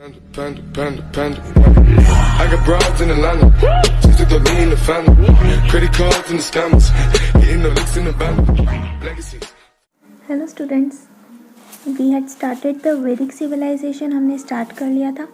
Panda. I got broads in Atlanta. Just took the lean in the family. Credit cards and the scammers. Getting the licks in the band. Legacies. Hello students, we had started the Vedic civilization. हमने start कर लिया था।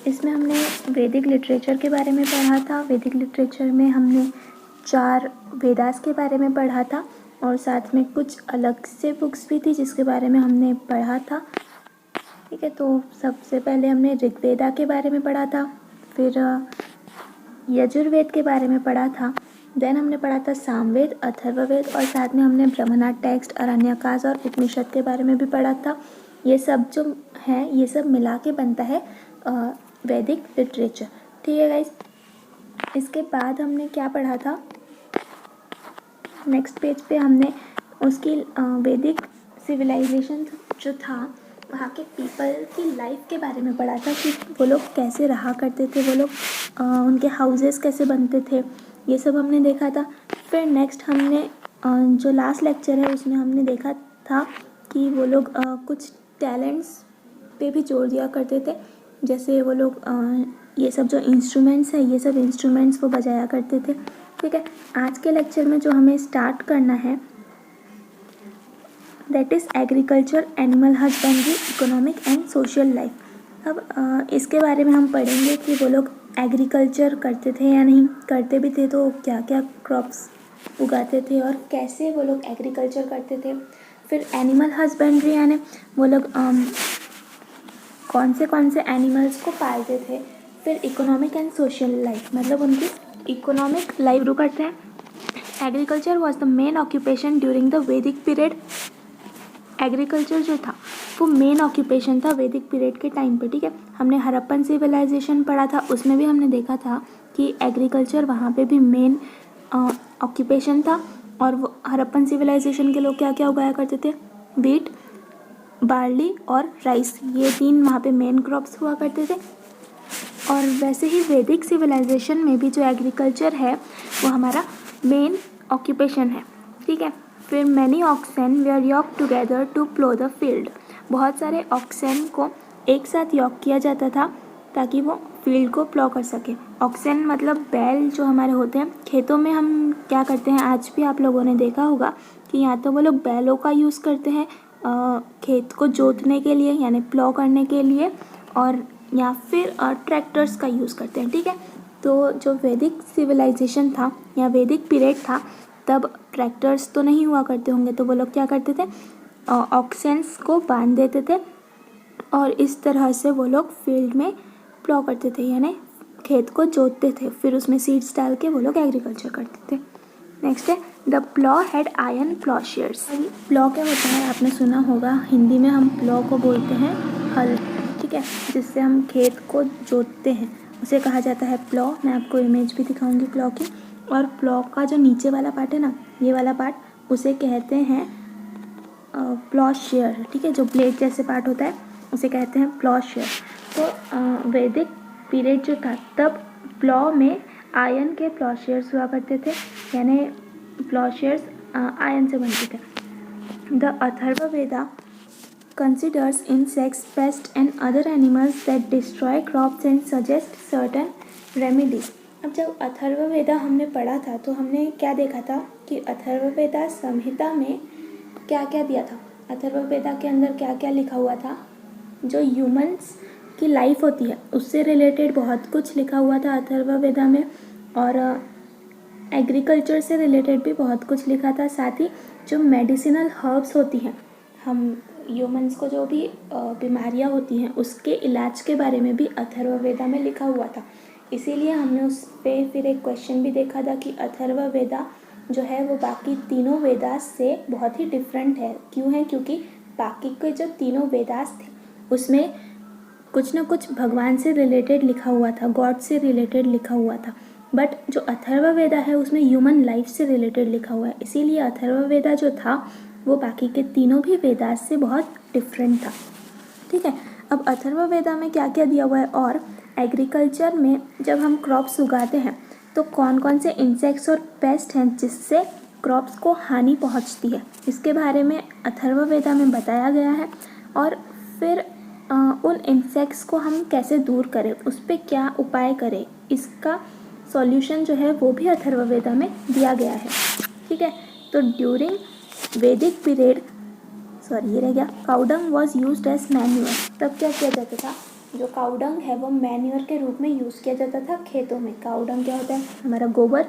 इसमें हमने वैदिक literature के बारे में पढ़ा था। वैदिक लिटरेचर में हमने 4 वेदास के बारे में पढ़ा था और साथ में कुछ अलग से बुक्स भी थी जिसके बारे में हमने पढ़ा था। ठीक है, तो सबसे पहले हमने ऋग्वेदा के बारे में पढ़ा था, फिर यजुर्वेद के बारे में पढ़ा था, देन हमने पढ़ा था सामवेद, अथर्ववेद और साथ में हमने ब्रह्मणाट टेक्स्ट, अरण्यकाश और उपनिषद के बारे में भी पढ़ा था। ये सब जो है ये सब मिला के बनता है वैदिक लिटरेचर। ठीक है गाइस, इसके बाद हमने क्या पढ़ा था, नेक्स्ट पेज पे हमने उसकी वैदिक सिविलाइजेशन जो था वहाँ के पीपल की लाइफ के बारे में पढ़ा था कि वो लोग कैसे रहा करते थे, वो लोग उनके हाउसेस कैसे बनते थे, ये सब हमने देखा था। फिर नेक्स्ट हमने जो लास्ट लेक्चर है उसमें हमने देखा था कि वो लोग कुछ टैलेंट्स पे भी जोर दिया करते थे, जैसे वो लोग ये सब जो इंस्ट्रूमेंट्स है ये सब इंस्ट्रूमेंट्स वो बजाया करते थे। ठीक है, आज के लेक्चर में जो हमें स्टार्ट करना है that is agriculture, animal husbandry, economic and social life. अब इसके बारे में हम पढ़ेंगे कि वो लोग एग्रीकल्चर करते थे या नहीं, करते भी थे तो क्या क्या क्रॉप्स उगाते थे और कैसे वो लोग एग्रीकल्चर करते थे। फिर एनिमल हस्बेंड्री यानी वो लोग कौन से एनिमल्स को पालते थे। फिर इकोनॉमिक एंड सोशल लाइफ मतलब उनकी इकोनॉमिक लाइफ रू करते हैं। Agriculture was the main occupation during the Vedic period. Agriculture जो था वो मेन ऑक्यूपेशन था वैदिक पीरियड के टाइम पे। ठीक है, हमने हड़प्पन सिविलाइजेशन पढ़ा था, उसमें भी हमने देखा था कि एग्रीकल्चर वहाँ पे भी मेन ऑक्यूपेशन था। और वो हड़प्पन सिविलाइजेशन के लोग क्या क्या उगाया करते थे, व्हीट, बार्ली और राइस, ये 3 वहाँ पे मेन क्रॉप्स हुआ करते थे। और वैसे ही वैदिक सिविलाइजेशन में भी जो एग्रीकल्चर है वो हमारा मेन ऑक्यूपेशन है। ठीक है, फिर many oxen were yoke together to plough the field. बहुत सारे ऑक्सेन को एक साथ यॉक किया जाता था ताकि वो फील्ड को प्लो कर सके। ऑक्सेन मतलब बैल जो हमारे होते हैं खेतों में। हम क्या करते हैं, आज भी आप लोगों ने देखा होगा कि या तो वो लोग बैलों का यूज़ करते हैं खेत को जोतने के लिए यानी प्लो करने के लिए, और या फिर ट्रैक्टर्स का यूज़ करते हैं। ठीक है, तो जो वैदिक सिविलाइजेशन था या वैदिक पीरियड था तब ट्रैक्टर्स तो नहीं हुआ करते होंगे, तो वो लोग क्या करते थे, ऑक्सेंस को बांध देते थे और इस तरह से वो लोग फील्ड में प्लो करते थे यानी खेत को जोतते थे। फिर उसमें सीड्स डाल के वो लोग एग्रीकल्चर करते थे। नेक्स्ट है द प्लो हैड आयरन प्लॉशेयर्स। प्लो क्या होता है आपने सुना होगा, हिंदी में हम प्लो को बोलते हैं हल। ठीक है, जिससे हम खेत को जोतते हैं उसे कहा जाता है प्लो। मैं आपको इमेज भी दिखाऊंगी प्लो की। और प्लो का जो नीचे वाला पार्ट है ना, ये वाला पार्ट उसे कहते हैं प्लॉशेयर। ठीक है, जो ब्लेड जैसे पार्ट होता है उसे कहते हैं प्लॉशेयर। तो वैदिक पीरियड जो था तब प्लो में आयरन के प्लॉशेयर्स हुआ करते थे यानी प्लॉशेयर्स आयरन से बनते थे। The Atharvaveda considers insects, pests and other animals that destroy crops and suggests certain remedies। अब जब अथर्ववेदा हमने पढ़ा था तो हमने क्या देखा था कि अथर्ववेदा संहिता में क्या क्या दिया था। अथर्ववेदा के अंदर क्या क्या लिखा हुआ था, जो ह्यूमंस की लाइफ होती है उससे रिलेटेड बहुत कुछ लिखा हुआ था अथर्ववेदा में, और एग्रीकल्चर से रिलेटेड भी बहुत कुछ लिखा था। साथ ही जो मेडिसिनल हर्ब्स होती हैं, हम ह्यूमंस को जो भी बीमारियां होती हैं उसके इलाज के बारे में भी अथर्ववेदा में लिखा हुआ था। इसीलिए हमने उस पर फिर एक क्वेश्चन भी देखा था कि अथर्ववेदा जो है वो बाकी तीनों वेदास से बहुत ही डिफरेंट है। क्यों है, क्योंकि बाकी के जो तीनों वेदास थे उसमें कुछ ना कुछ भगवान से रिलेटेड लिखा हुआ था, गॉड से रिलेटेड लिखा हुआ था, बट जो अथर्ववेदा है उसमें ह्यूमन लाइफ से रिलेटेड लिखा हुआ है। इसीलिए अथर्ववेदा जो था वो बाकी के तीनों भी वेदास से बहुत डिफरेंट था। ठीक है, अब अथर्ववेदा में क्या क्या दिया हुआ है, और एग्रीकल्चर में जब हम क्रॉप्स उगाते हैं तो कौन कौन से इंसेक्ट्स और पेस्ट हैं जिससे क्रॉप्स को हानि पहुंचती है, इसके बारे में अथर्ववेदा में बताया गया है। और फिर उन इंसेक्ट्स को हम कैसे दूर करें, उस पर क्या उपाय करें, इसका सॉल्यूशन जो है वो भी अथर्ववेदा में दिया गया है। ठीक है, तो ड्यूरिंग वैदिक पीरियड, सॉरी ये रह गया, cow dung was used as manure. तब क्या किया जाता था, जो काउडंग है वो मैन्यूअर के रूप में यूज़ किया जाता था खेतों में। काउडंग क्या होता है, हमारा गोबर,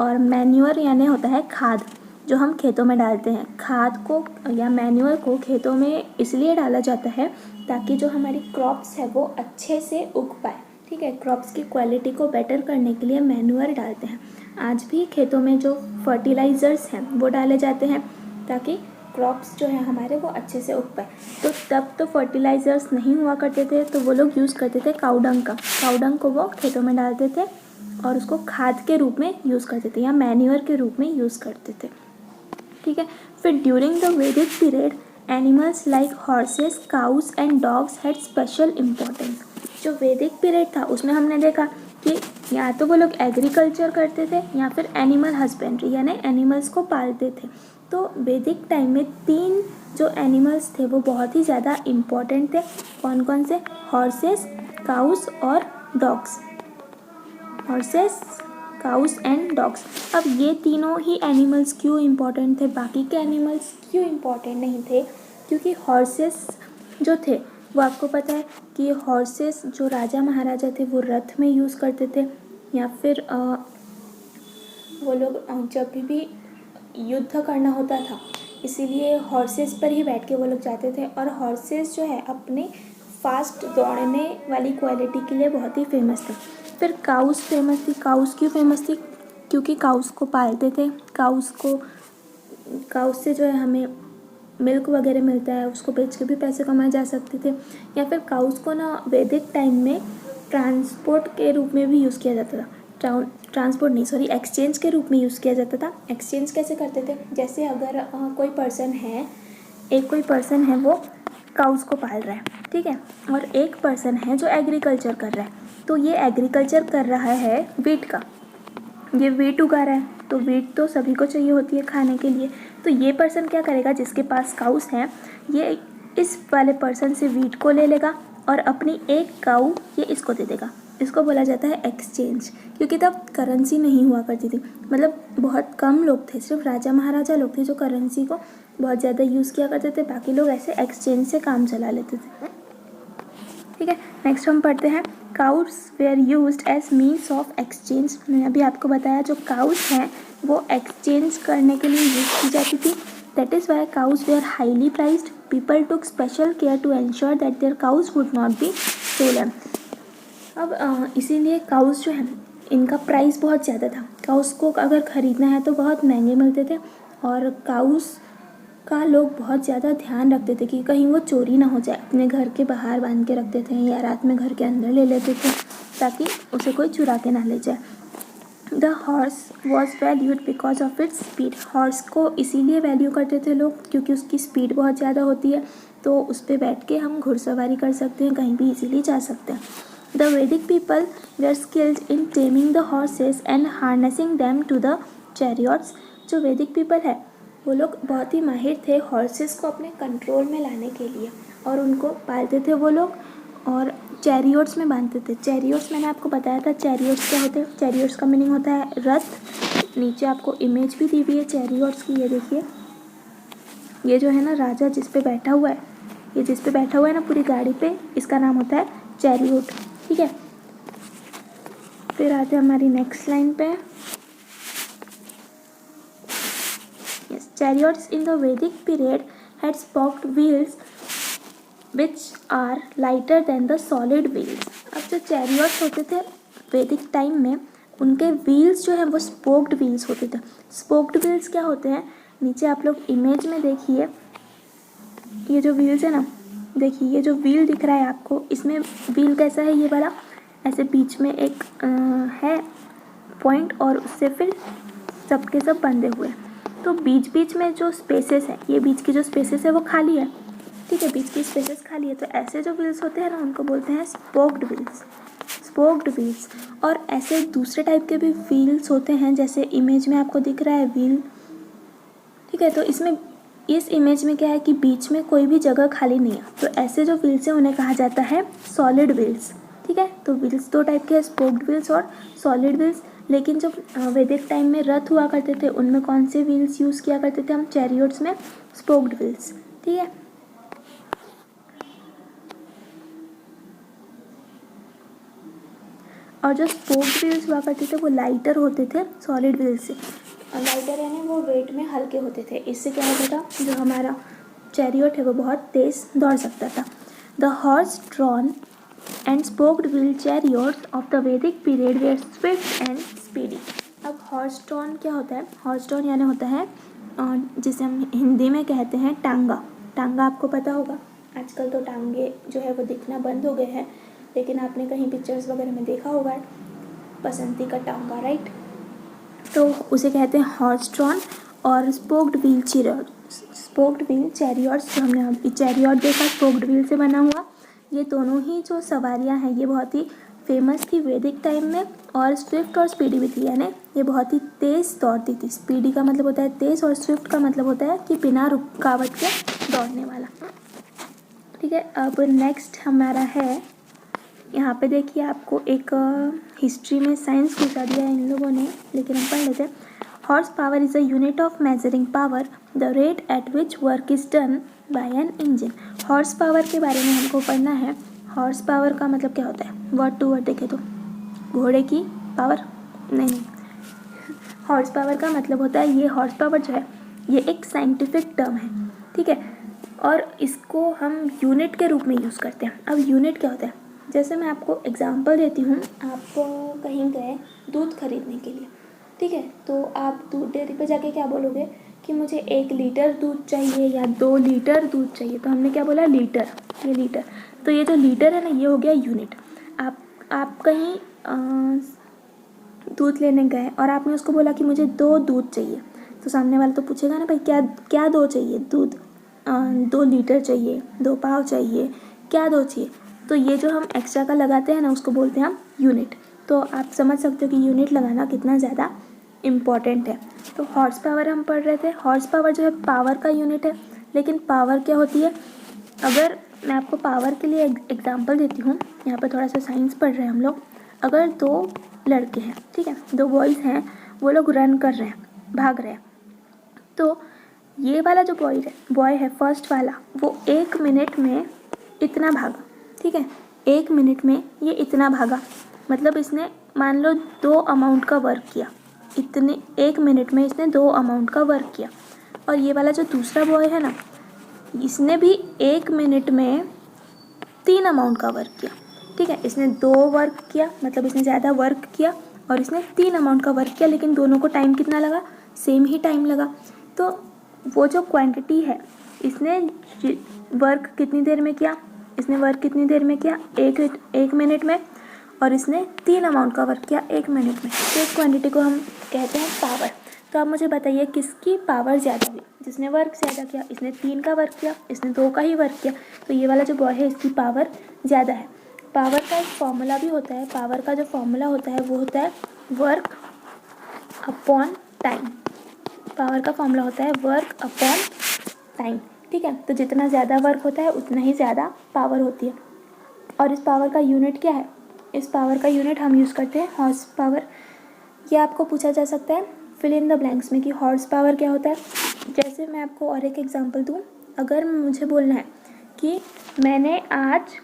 और मैन्यूअर यानी होता है खाद, जो हम खेतों में डालते हैं। खाद को या मैन्यूअर को खेतों में इसलिए डाला जाता है ताकि जो हमारी क्रॉप्स है वो अच्छे से उग पाए। ठीक है, क्रॉप्स की क्वालिटी को बेटर करने के लिए मैन्यूअर डालते हैं। आज भी खेतों में जो फर्टिलाइज़र्स हैं वो डाले जाते हैं ताकि क्रॉप्स जो है हमारे वो अच्छे से उग पाए। तो तब तो फर्टिलाइज़र्स नहीं हुआ करते थे, तो वो लोग यूज़ करते थे काउडंग का। काउडंग को वो खेतों में डालते थे और उसको खाद के रूप में यूज़ करते थे या मैन्यूअर के रूप में यूज़ करते थे। ठीक है, फिर during the Vedic period animals like horses, cows and dogs had special importance. जो वैदिक पीरियड था उसमें हमने देखा कि या तो वो लोग एग्रीकल्चर करते थे या फिर एनिमल हस्बेंड्री यानी एनिमल्स को पालते थे। तो वैदिक टाइम में 3 जो एनिमल्स थे वो बहुत ही ज़्यादा इम्पॉर्टेंट थे। कौन कौन से, हॉर्सेस, काउस और dogs. Horses, cows and dogs. अब ये तीनों ही एनिमल्स क्यों इम्पॉर्टेंट थे, बाकी के एनिमल्स क्यों इम्पॉर्टेंट नहीं थे? क्योंकि हॉर्सेस जो थे वो आपको पता है कि हॉर्सेस जो राजा महाराजा थे वो रथ में यूज़ करते थे, या फिर वो लोग जब भी युद्ध करना होता था इसीलिए हॉर्सेस पर ही बैठ के वो लोग जाते थे। और हॉर्सेस जो है अपने फास्ट दौड़ने वाली क्वालिटी के लिए बहुत ही फेमस थे। फिर काउस फेमस थी। काउस क्यों फेमस थी? क्योंकि काउस को पालते थे। काउस से जो है हमें मिल्क वगैरह मिलता है, उसको बेच के भी पैसे कमाए जा सकते थे। या फिर काउस को ना वैदिक टाइम में ट्रांसपोर्ट के रूप में भी यूज़ किया जाता था। ट्रांसपोर्ट नहीं, सॉरी, एक्सचेंज के रूप में यूज़ किया जाता था। एक्सचेंज कैसे करते थे, जैसे अगर कोई पर्सन है वो काउस को पाल रहा है, ठीक है, और एक पर्सन है जो एग्रीकल्चर कर रहा है। तो ये एग्रीकल्चर कर रहा है वीट का, ये वीट उगा रहा है, तो वीट तो सभी को चाहिए होती है खाने के लिए। तो ये पर्सन क्या करेगा, जिसके पास काउस है, ये इस वाले पर्सन से वीट को ले लेगा और अपनी एक काऊ ये इसको दे देगा। इसको बोला जाता है एक्सचेंज। क्योंकि तब करेंसी नहीं हुआ करती थी, मतलब बहुत कम लोग थे, सिर्फ राजा महाराजा लोग थे जो करेंसी को बहुत ज़्यादा यूज़ किया करते थे। बाकी लोग ऐसे एक्सचेंज से काम चला लेते थे। ठीक है, नेक्स्ट हम पढ़ते हैं cows were used as means of exchange. मैंने अभी आपको बताया जो काउस हैं वो एक्सचेंज करने के लिए यूज़ की जाती थी। That is why cows were highly prized. People took special care to ensure that their cows would not be stolen. अब इसीलिए काउस जो है इनका प्राइस बहुत ज़्यादा था। काउस को अगर ख़रीदना है तो बहुत महंगे मिलते थे, और काउस का लोग बहुत ज़्यादा ध्यान रखते थे कि कहीं वो चोरी ना हो जाए। अपने घर के बाहर बांध के रखते थे या रात में घर के अंदर ले लेते थे ताकि उसे कोई चुरा के ना ले जाए। The horse was valued because of its speed. Horse को इसीलिए वैल्यू करते थे लोग क्योंकि उसकी स्पीड बहुत ज़्यादा होती है, तो उस पर बैठ के हम घुड़सवारी कर सकते हैं, कहीं भी इजीली जा सकते हैं। The Vedic people were skilled in taming the horses and harnessing them to the chariots. जो वैदिक पीपल है वो लोग बहुत ही माहिर थे हॉर्सेस को अपने कंट्रोल में लाने के लिए, और उनको पालते थे वो लोग और चैरियट्स में बांधते थे। चैरियट्स मैंने आपको बताया था चैरियट्स क्या होते हैं। चैरियट्स का मीनिंग होता है रथ। नीचे आपको इमेज भी दी हुई है चैरियट्स की, ये देखिए, ये जो है ना राजा जिस पे बैठा हुआ है, ये जिस पे बैठा हुआ है ना पूरी गाड़ी पे, इसका नाम होता है चैरियट। ठीक है, फिर आते हैं हमारी नेक्स्ट लाइन पे। Yes, chariots in the Vedic period had spoked wheels which are lighter than the solid wheels. अब जो chariots होते थे वैदिक टाइम में, उनके व्हील्स जो है वो स्पोक्ड व्हील्स होते थे। स्पोक्ड व्हील्स क्या होते हैं, नीचे आप लोग इमेज में देखिए, ये जो व्हील्स है ना, देखिए ये जो व्हील दिख रहा है आपको, इसमें व्हील कैसा है, ये वाला ऐसे बीच में एक है पॉइंट और उससे फिर सबके सब बंधे हुए हैं। तो बीच बीच में जो स्पेसेस है, ये बीच की जो स्पेसेस है वो खाली है, ठीक है, बीच की स्पेसेस खाली है। तो ऐसे जो व्हील्स होते हैं ना उनको बोलते हैं स्पोक्ड व्हील्स। Spoked wheels. और ऐसे दूसरे टाइप के भी व्हील्स होते हैं, जैसे इमेज में आपको दिख रहा है व्हील, ठीक है। तो इसमें इस इमेज में क्या है कि बीच में कोई भी जगह खाली नहीं है, तो ऐसे जो व्हील्स हैं उन्हें कहा जाता है सॉलिड व्हील्स। ठीक है, तो व्हील्स दो टाइप के हैं, स्पोक्ड व्हील्स और सॉलिड व्हील्स। लेकिन जब वैदिक टाइम में रथ हुआ करते थे उनमें कौन से व्हील्स यूज़ किया करते थे हम? चैरियट्स में स्पोक्ड व्हील्स। ठीक है, और जो स्पोक्ड व्हील्स हुआ करते थे वो लाइटर होते थे सॉलिड व्हील्स से। लाइटर यानी वो वेट में हल्के होते थे। इससे क्या होता था, जो हमारा चैरियट है वो बहुत तेज़ दौड़ सकता था। The horse drawn and spoked wheel chariots of the Vedic period were swift and speedy. अब हॉर्स ड्रॉन क्या होता है? हॉर्स ड्रॉन यानी होता है जिसे हम हिंदी में कहते हैं टांगा। टांगा आपको पता होगा, आजकल तो टांगे जो है वो दिखना बंद हो गए हैं, लेकिन आपने कहीं पिक्चर्स वगैरह में देखा होगा बसंती का टांगा, राइट? तो उसे कहते हैं हॉर्स ड्रॉन और स्पोक्ड व्हील चैरियट्स। जो हमने अभी चैरियट देखा स्पोक्ड व्हील से बना हुआ, ये दोनों ही जो सवारियां हैं ये बहुत ही फेमस थी वैदिक टाइम में, और स्विफ्ट और स्पीडी भी थी, यानी ये बहुत ही तेज़ दौड़ती थी। स्पीडी का मतलब होता है तेज़ और स्विफ्ट का मतलब होता है कि बिना रुकावट के दौड़ने वाला। ठीक है, अब नेक्स्ट हमारा है, यहाँ पे देखिए आपको एक हिस्ट्री में साइंस घुसा दिया है इन लोगों ने, लेकिन हम पढ़ लेते हैं। Horse power is a unit of measuring power, the rate at which work is done by an engine. Horse power के बारे में हमको पढ़ना है। हॉर्स पावर का मतलब क्या होता है? वर्ड टू वर्ड देखें तो घोड़े की पावर नहीं। हॉर्स पावर का मतलब होता है, ये हॉर्स पावर जो है ये एक साइंटिफिक टर्म है। ठीक है, और इसको हम यूनिट के रूप में यूज़ करते हैं। अब यूनिट क्या होता है? जैसे मैं आपको एग्जांपल देती हूँ, आप कहीं गए दूध खरीदने के लिए, ठीक है, तो आप दूध डेयरी पे जाके क्या बोलोगे कि मुझे 1 लीटर दूध चाहिए या 2 लीटर दूध चाहिए, तो हमने क्या बोला? लीटर, ये लीटर। तो ये जो लीटर है ना ये हो गया यूनिट। आप कहीं दूध लेने गए और आपने उसको बोला कि मुझे 2 दूध चाहिए, तो सामने वाला तो पूछेगा ना भाई क्या 2 चाहिए? दूध 2 लीटर चाहिए, 2 पाव चाहिए, क्या 2 चाहिए? तो ये जो हम एक्स्ट्रा का लगाते हैं ना उसको बोलते हैं हम यूनिट। तो आप समझ सकते हो कि यूनिट लगाना कितना ज़्यादा इम्पॉर्टेंट है। तो हॉर्स पावर हम पढ़ रहे थे। हॉर्स पावर जो है पावर का यूनिट है, लेकिन पावर क्या होती है? अगर मैं आपको पावर के लिए एग्जांपल देती हूँ, यहाँ पर थोड़ा सा साइंस पढ़ रहे हैं हम लोग। अगर 2 लड़के हैं, ठीक है, 2 बॉयज़ हैं, वो लोग रन कर रहे हैं, भाग रहे हैं, तो ये वाला जो बॉय है फर्स्ट वाला, वो 1 मिनट में इतना भागा। ठीक है, 1 मिनट में ये इतना भागा, मतलब इसने मान लो 2 अमाउंट का वर्क किया। इतने 1 मिनट में इसने 2 अमाउंट का वर्क किया। और ये वाला जो दूसरा बॉय है ना, इसने भी 1 मिनट में 3 अमाउंट का वर्क किया। ठीक है, इसने 2 वर्क किया, मतलब इसने ज़्यादा वर्क किया, और इसने 3 अमाउंट का वर्क किया, लेकिन दोनों को टाइम कितना लगा? सेम ही टाइम लगा। तो वो जो क्वांटिटी है, इसने वर्क कितनी देर में किया? इसने वर्क कितनी देर में किया? 1 मिनट में, और इसने 3 अमाउंट का वर्क किया 1 मिनट में। तो इस क्वांटिटी को हम कहते हैं पावर। तो आप मुझे बताइए किसकी पावर ज़्यादा हुई? जिसने वर्क ज़्यादा किया, इसने 3 का वर्क किया, इसने 2 का ही वर्क किया, तो ये वाला जो बॉय है इसकी पावर ज़्यादा है। पावर का एक फॉर्मूला भी होता है। पावर का जो फॉर्मूला होता है वो होता है वर्क अपॉन टाइम। पावर का फॉर्मूला होता है वर्क अपॉन टाइम। ठीक है, तो जितना ज़्यादा वर्क होता है उतना ही ज़्यादा पावर होती है। और इस पावर का यूनिट क्या है? इस पावर का यूनिट हम यूज़ करते हैं हॉर्स पावर। ये आपको पूछा जा सकता है फिल इन द ब्लैंक्स में कि हॉर्स पावर क्या होता है। जैसे मैं आपको और एक एग्जांपल दूँ, अगर मुझे बोलना है कि मैंने आज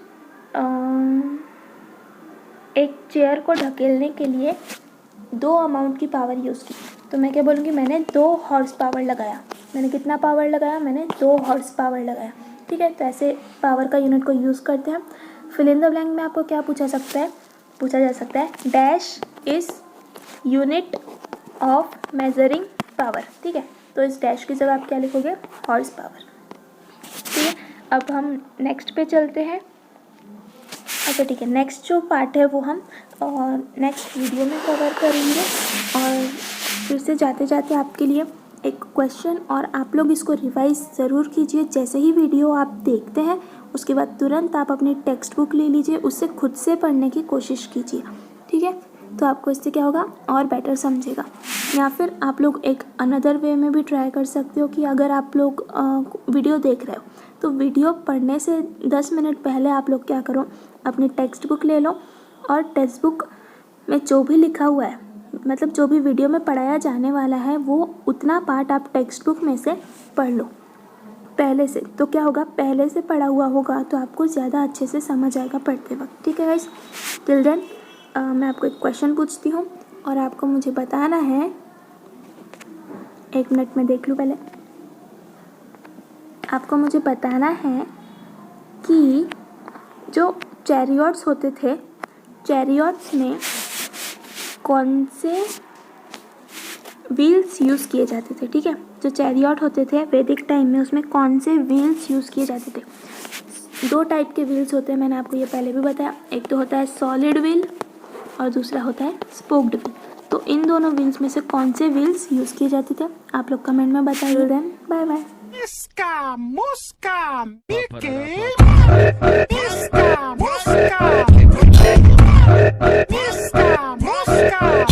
एक चेयर को ढकेलने के लिए 2 अमाउंट की पावर यूज़ की, तो मैं क्या बोलूँगी? मैंने 2 हॉर्स पावर लगाया। मैंने कितना पावर लगाया? मैंने 2 हॉर्स पावर लगाया। ठीक है, तो ऐसे पावर का यूनिट को यूज़ करते हैं। फिल इन द ब्लैंक में आपको क्या पूछा जा सकता है dash is unit of measuring power. ठीक है, तो इस डैश की जगह आप क्या लिखोगे? Horse power. ठीक है, अब हम नेक्स्ट पे चलते हैं। अच्छा ठीक है, नेक्स्ट जो पार्ट है वो हम नेक्स्ट वीडियो में कवर करेंगे। और फिर से जाते जाते आपके लिए एक क्वेश्चन, और आप लोग इसको रिवाइज ज़रूर कीजिए। जैसे ही वीडियो आप देखते हैं उसके बाद तुरंत आप अपनी टेक्स्ट बुक ले लीजिए, उससे खुद से पढ़ने की कोशिश कीजिए। ठीक है, तो आपको इससे क्या होगा? और बेटर समझेगा। या फिर आप लोग एक अनदर वे में भी ट्राई कर सकते हो कि अगर आप लोग वीडियो देख रहे हो तो वीडियो पढ़ने से 10 मिनट पहले आप लोग क्या करो, अपनी टेक्स्ट बुक ले लो और टेक्स्ट बुक में जो भी लिखा हुआ है, मतलब जो भी वीडियो में पढ़ाया जाने वाला है वो उतना पार्ट आप टेक्स्ट बुक में से पढ़ लो पहले से। तो क्या होगा, पहले से पढ़ा हुआ होगा तो आपको ज़्यादा अच्छे से समझ आएगा पढ़ते वक्त। ठीक है गाइस, टिल देन मैं आपको एक क्वेश्चन पूछती हूँ और आपको मुझे बताना है, 1 मिनट में देख लूँ पहले। आपको मुझे बताना है कि जो चैरियट्स होते थे, चैरियट्स में कौन से व्हील्स यूज़ किए जाते थे। ठीक है, जो चैरियट होते थे वैदिक टाइम में उसमें कौन से व्हील्स यूज़ किए जाते थे। 2 टाइप के व्हील्स होते हैं, मैंने आपको ये पहले भी बताया। एक तो होता है सॉलिड व्हील और दूसरा होता है स्पोक्ड व्हील। तो इन दोनों व्हील्स में से कौन से व्हील्स यूज़ किए जाते थे आप लोग कमेंट में बताइए। Then bye bye. Miska, Muska, Mickey. Miska, Muska. Miska, Muska.